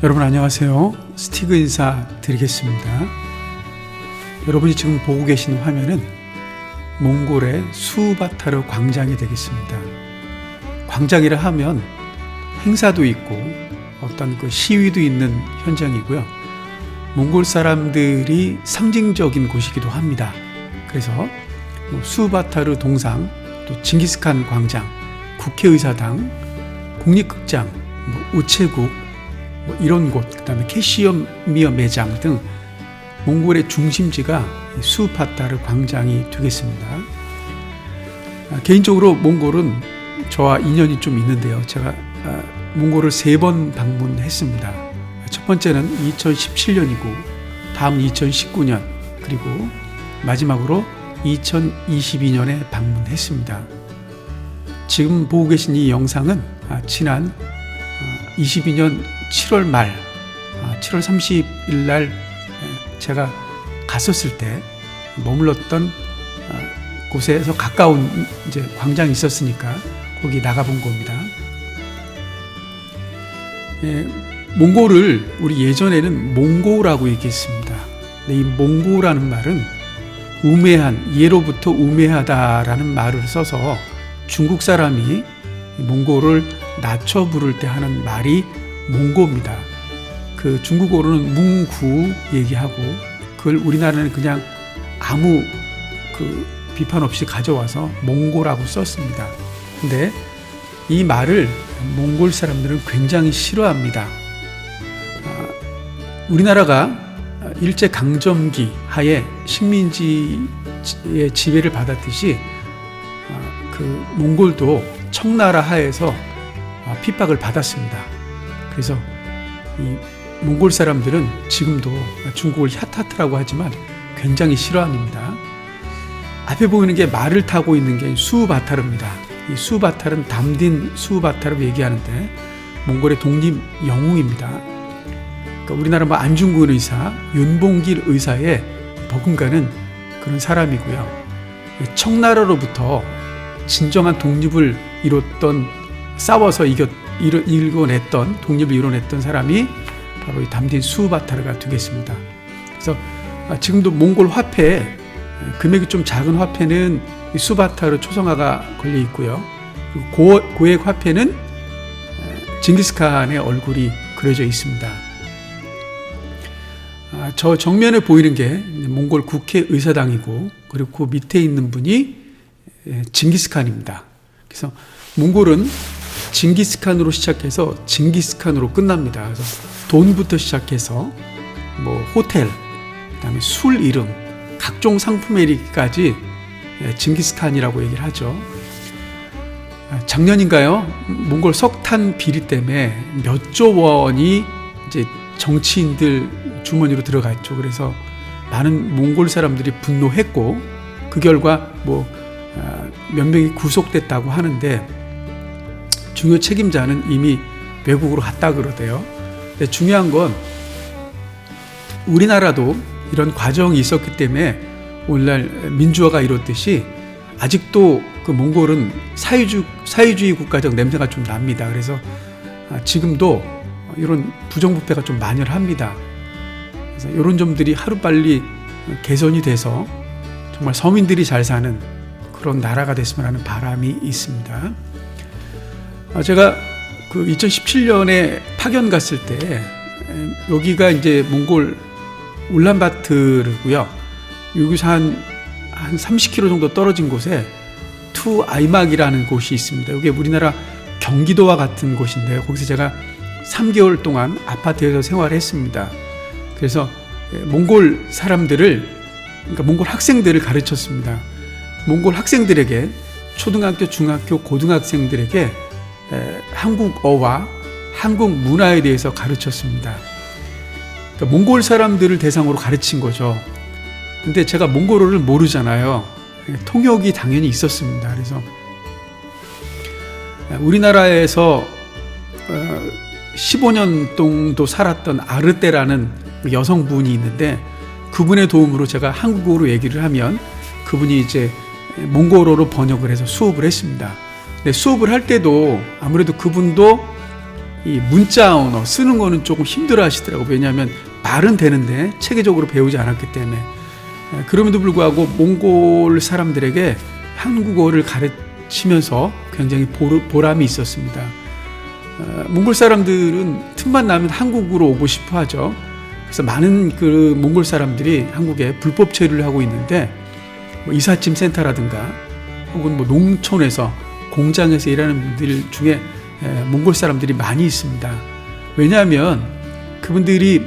여러분 안녕하세요. 스티그 인사 드리겠습니다. 여러분이 지금 보고 계신 화면은 몽골의 수바타르 광장이 되겠습니다. 광장이라 하면 행사도 있고 어떤 그 시위도 있는 현장이고요. 몽골 사람들이 상징적인 곳이기도 합니다. 그래서 수바타르 동상, 또 징기스칸 광장, 국회의사당, 국립극장, 우체국 이런 곳, 그 다음에 캐시미어 매장 등 몽골의 중심지가 수바타르 광장이 되겠습니다. 개인적으로 몽골은 저와 인연이 좀 있는데요. 제가 몽골을 3번 방문했습니다. 첫 번째는 2017년이고 다음 2019년 그리고 마지막으로 2022년에 방문했습니다. 지금 보고 계신 이 영상은 지난 22년 7월 말 7월 30일 날 제가 갔었을 때 머물렀던 곳에서 가까운 이제 광장이 있었으니까 거기 나가본 겁니다. 몽골을 우리 예전에는 몽고라고 얘기했습니다. 근데 이 몽고라는 말은 우매한, 예로부터 우매하다라는 말을 써서 중국 사람이 몽골을 낮춰 부를 때 하는 말이 몽고입니다. 그 중국어로는 뭉구 얘기하고 그걸 우리나라는 그냥 아무 그 비판 없이 가져와서 몽고라고 썼습니다. 근데 이 말을 몽골 사람들은 굉장히 싫어합니다. 우리나라가 일제강점기 하에 식민지의 지배를 받았듯이 그 몽골도 청나라 하에서 핍박을 받았습니다. 그래서 이 몽골 사람들은 지금도 중국을 샤타트라고 하지만 굉장히 싫어합니다. 앞에 보이는 게 말을 타고 있는 게 수바타르입니다. 이 수바타르는 담딘 수바타르 얘기하는데 몽골의 독립 영웅입니다. 그러니까 우리나라 안중근 의사, 윤봉길 의사의 버금가는 그런 사람이고요. 청나라로부터 진정한 독립을 이뤘던, 싸워서 이뤄냈던, 독립을 이뤄냈던 사람이 바로 이 담딘 수바타르가 되겠습니다. 그래서 지금도 몽골 화폐에 금액이 좀 작은 화폐는 수바타르 초성화가 걸려 있고요. 그리고 고액 화폐는 징기스칸의 얼굴이 그려져 있습니다. 저 정면에 보이는 게 몽골 국회의사당이고 그리고 그 밑에 있는 분이 징기스칸입니다. 그래서 몽골은 징기스칸으로 시작해서 징기스칸으로 끝납니다. 그래서 돈부터 시작해서 호텔, 그다음에 술 이름, 각종 상품에 이르기까지 징기스칸이라고 얘기를 하죠. 작년인가요? 몽골 석탄 비리 때문에 몇 조 원이 이제 정치인들 주머니로 들어갔죠. 그래서 많은 몽골 사람들이 분노했고 그 결과 몇 명이 구속됐다고 하는데 중요 책임자는 이미 외국으로 갔다 그러대요. 근데 중요한 건 우리나라도 이런 과정이 있었기 때문에 오늘날 민주화가 이뤘듯이 아직도 그 몽골은 사회주의 국가적 냄새가 좀 납니다. 그래서 지금도 이런 부정부패가 좀 만연합니다. 그래서 이런 점들이 하루빨리 개선이 돼서 정말 서민들이 잘 사는 그런 나라가 됐으면 하는 바람이 있습니다. 제가 그 2017년에 파견 갔을 때 여기가 이제 몽골 울란바토르고요. 여기서 한 30km 정도 떨어진 곳에 투아이막이라는 곳이 있습니다. 여기 우리나라 경기도와 같은 곳인데요. 거기서 제가 3개월 동안 아파트에서 생활했습니다. 그래서 몽골 사람들을, 그러니까 몽골 학생들을 가르쳤습니다. 몽골 학생들에게, 초등학교, 중학교, 고등학생들에게 한국어와 한국 문화에 대해서 가르쳤습니다. 그러니까 몽골 사람들을 대상으로 가르친 거죠. 근데 제가 몽골어를 모르잖아요. 통역이 당연히 있었습니다. 그래서 우리나라에서 15년 정도 살았던 아르떼라는 여성분이 있는데 그분의 도움으로 제가 한국어로 얘기를 하면 그분이 이제 몽골어로 번역을 해서 수업을 했습니다. 근데 수업을 할 때도 아무래도 그분도 이 문자 언어 쓰는 거는 조금 힘들어 하시더라고요. 왜냐하면 말은 되는데 체계적으로 배우지 않았기 때문에. 그럼에도 불구하고 몽골 사람들에게 한국어를 가르치면서 굉장히 보람이 있었습니다. 몽골 사람들은 틈만 나면 한국으로 오고 싶어 하죠. 그래서 많은 그 몽골 사람들이 한국에 불법 체류를 하고 있는데, 뭐 이삿짐 센터라든가 혹은 뭐 농촌에서 공장에서 일하는 분들 중에 몽골 사람들이 많이 있습니다. 왜냐하면 그분들이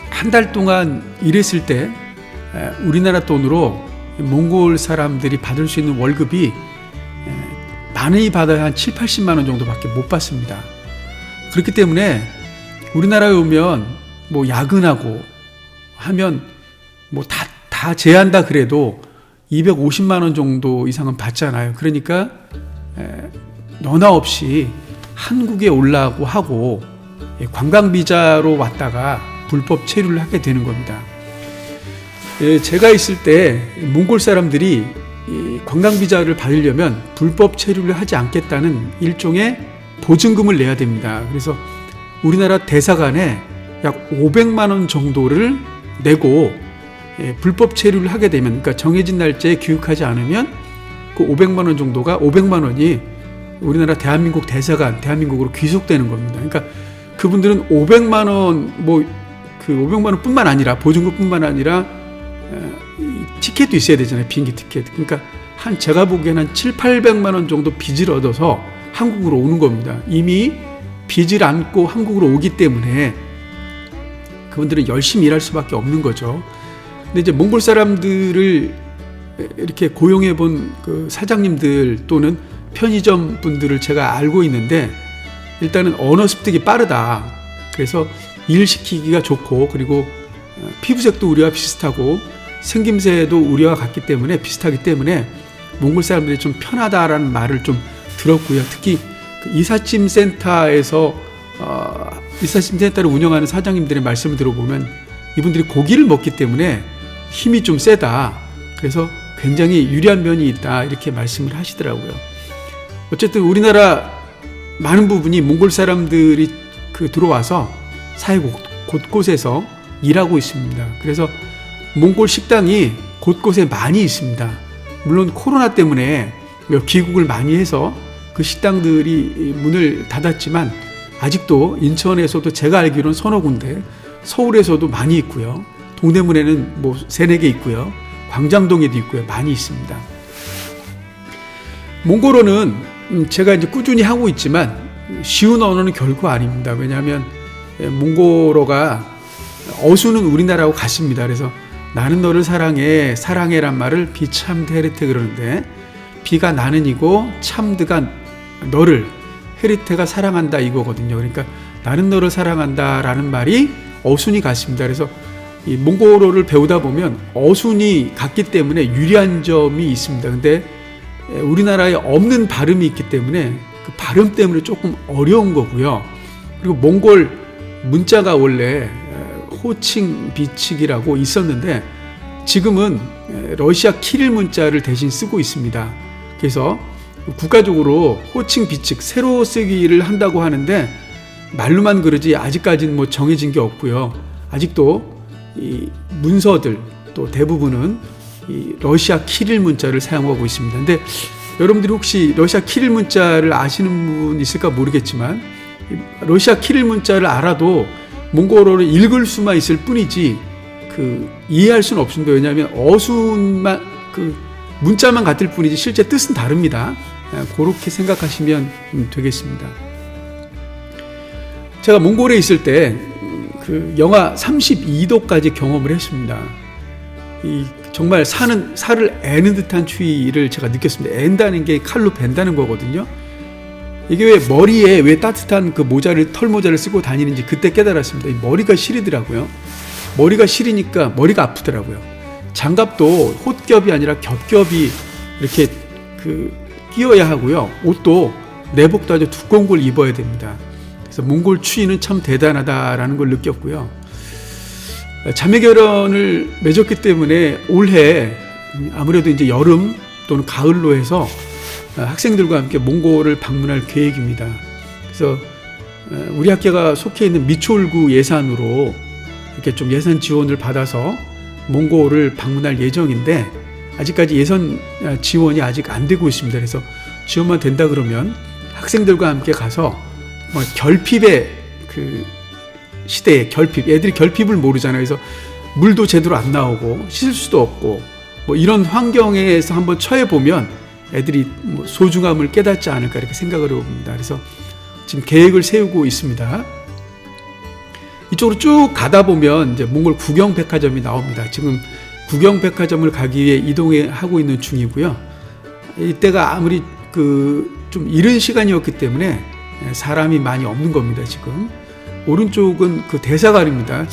한 달 동안 일했을 때 우리나라 돈으로 몽골 사람들이 받을 수 있는 월급이 많이 받아야 한 7, 80만 원 정도밖에 못 받습니다. 그렇기 때문에 우리나라에 오면 뭐 야근하고 하면 뭐 다 제한다 그래도 250만 원 정도 이상은 받잖아요. 그러니까 너나 없이 한국에 올라가고 하고 관광비자로 왔다가 불법 체류를 하게 되는 겁니다. 제가 있을 때 몽골 사람들이 관광비자를 받으려면 불법 체류를 하지 않겠다는 일종의 보증금을 내야 됩니다. 그래서 우리나라 대사관에 약 500만 원 정도를 내고 불법 체류를 하게 되면, 그러니까 정해진 날짜에 귀국하지 않으면 그 500만 원 정도가 500만 원이 우리나라 대한민국 대사관, 대한민국으로 귀속되는 겁니다. 그러니까 그분들은 500만 원, 뭐 그 500만 원뿐만 아니라 보증금뿐만 아니라 티켓도 있어야 되잖아요. 비행기 티켓. 그러니까 제가 보기에는 한 7, 800만 원 정도 빚을 얻어서 한국으로 오는 겁니다. 이미 빚을 안고 한국으로 오기 때문에 그분들은 열심히 일할 수밖에 없는 거죠. 근데 이제 몽골 사람들을 이렇게 고용해 본 그 사장님들 또는 편의점 분들을 제가 알고 있는데, 일단은 언어 습득이 빠르다. 그래서 일 시키기가 좋고, 그리고 피부색도 우리와 비슷하고 생김새도 우리와 같기 때문에 비슷하기 때문에 몽골 사람들이 좀 편하다라는 말을 좀 들었고요. 특히 그 이삿짐 센터에서 이삿짐 센터를 운영하는 사장님들의 말씀을 들어보면 이분들이 고기를 먹기 때문에 힘이 좀 세다. 그래서 굉장히 유리한 면이 있다. 이렇게 말씀을 하시더라고요. 어쨌든 우리나라 많은 부분이 몽골 사람들이 들어와서 사회 곳곳에서 일하고 있습니다. 그래서 몽골 식당이 곳곳에 많이 있습니다. 물론 코로나 때문에 귀국을 많이 해서 그 식당들이 문을 닫았지만 아직도 인천에서도 제가 알기로는 서너 군데, 서울에서도 많이 있고요. 동대문에는 뭐 3-4개 있고요. 광장동에도 있고요. 많이 있습니다. 몽골어는 제가 이제 꾸준히 하고 있지만 쉬운 언어는 결코 아닙니다. 왜냐하면 몽골어가 어수는 우리나라하고 같습니다. 그래서 나는 너를 사랑해, 사랑해란 말을 비참드 헤르테 그러는데, 비가 나는 이고 참드가 너를, 헤르테가 사랑한다 이거거든요. 그러니까 나는 너를 사랑한다 라는 말이 어순이 같습니다. 그래서 이 몽골어를 배우다 보면 어순이 같기 때문에 유리한 점이 있습니다. 근데 우리나라에 없는 발음이 있기 때문에 그 발음 때문에 조금 어려운 거고요. 그리고 몽골 문자가 원래 호칭 비칙이라고 있었는데 지금은 러시아 키릴 문자를 대신 쓰고 있습니다. 그래서 국가적으로 호칭 비칙 새로 쓰기를 한다고 하는데 말로만 그러지 아직까지는 뭐 정해진 게 없고요. 아직도 이 문서들 또 대부분은 이 러시아 키릴 문자를 사용하고 있습니다. 근데 여러분들이 혹시 러시아 키릴 문자를 아시는 분 있을까 모르겠지만 러시아 키릴 문자를 알아도 몽골어를 읽을 수만 있을 뿐이지 이해할 수는 없습니다. 왜냐하면 어순만 문자만 같을 뿐이지 실제 뜻은 다릅니다. 그렇게 생각하시면 되겠습니다. 제가 몽골에 있을 때 영하 32도까지 경험을 했습니다. 정말 살을 애는 듯한 추위를 제가 느꼈습니다. 앤다는 게 칼로 벤다는 거거든요. 이게 왜 머리에 왜 따뜻한 털 모자를 쓰고 다니는지 그때 깨달았습니다. 머리가 시리더라고요. 머리가 시리니까 머리가 아프더라고요. 장갑도 홑겹이 아니라 겹겹이 이렇게 끼워야 하고요. 옷도 내복도 아주 두꺼운 걸 입어야 됩니다. 그래서 몽골 추위는 참 대단하다라는 걸 느꼈고요. 자매 결혼을 맺었기 때문에 올해 아무래도 이제 여름 또는 가을로 해서 학생들과 함께 몽골을 방문할 계획입니다. 그래서 우리 학교가 속해 있는 미추홀구 예산으로 이렇게 좀 예산 지원을 받아서 몽골을 방문할 예정인데 아직까지 예산 지원이 아직 안 되고 있습니다. 그래서 지원만 된다 그러면 학생들과 함께 가서 뭐 결핍의 그 시대에 결핍, 애들이 결핍을 모르잖아요. 그래서 물도 제대로 안 나오고 씻을 수도 없고 뭐 이런 환경에서 한번 처해 보면 애들이 뭐 소중함을 깨닫지 않을까 이렇게 생각을 해봅니다. 그래서 지금 계획을 세우고 있습니다. 이쪽으로 쭉 가다 보면 이제 몽골 구경백화점이 나옵니다. 지금 구경백화점을 가기 위해 이동하고 있는 중이고요. 이때가 아무리 좀 이른 시간이었기 때문에 사람이 많이 없는 겁니다. 지금 오른쪽은 그 대사관입니다.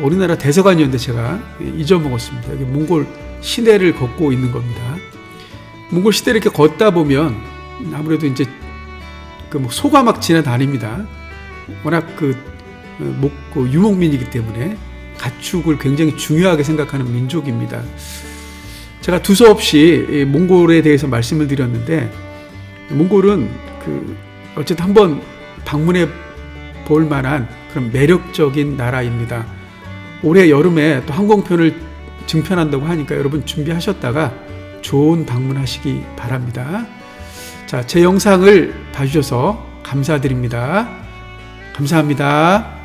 우리나라 대사관이었는데 제가 잊어먹었습니다. 여기 몽골 시내를 걷고 있는 겁니다. 몽골 시대를 이렇게 걷다 보면 아무래도 이제 뭐 소가 막 지나다닙니다. 워낙 유목민이기 때문에 가축을 굉장히 중요하게 생각하는 민족입니다. 제가 두서없이 몽골에 대해서 말씀을 드렸는데 몽골은 어쨌든 한번 방문해 볼 만한 그런 매력적인 나라입니다. 올해 여름에 또 항공편을 증편한다고 하니까 여러분 준비하셨다가 좋은 방문하시기 바랍니다. 자, 제 영상을 봐주셔서 감사드립니다. 감사합니다.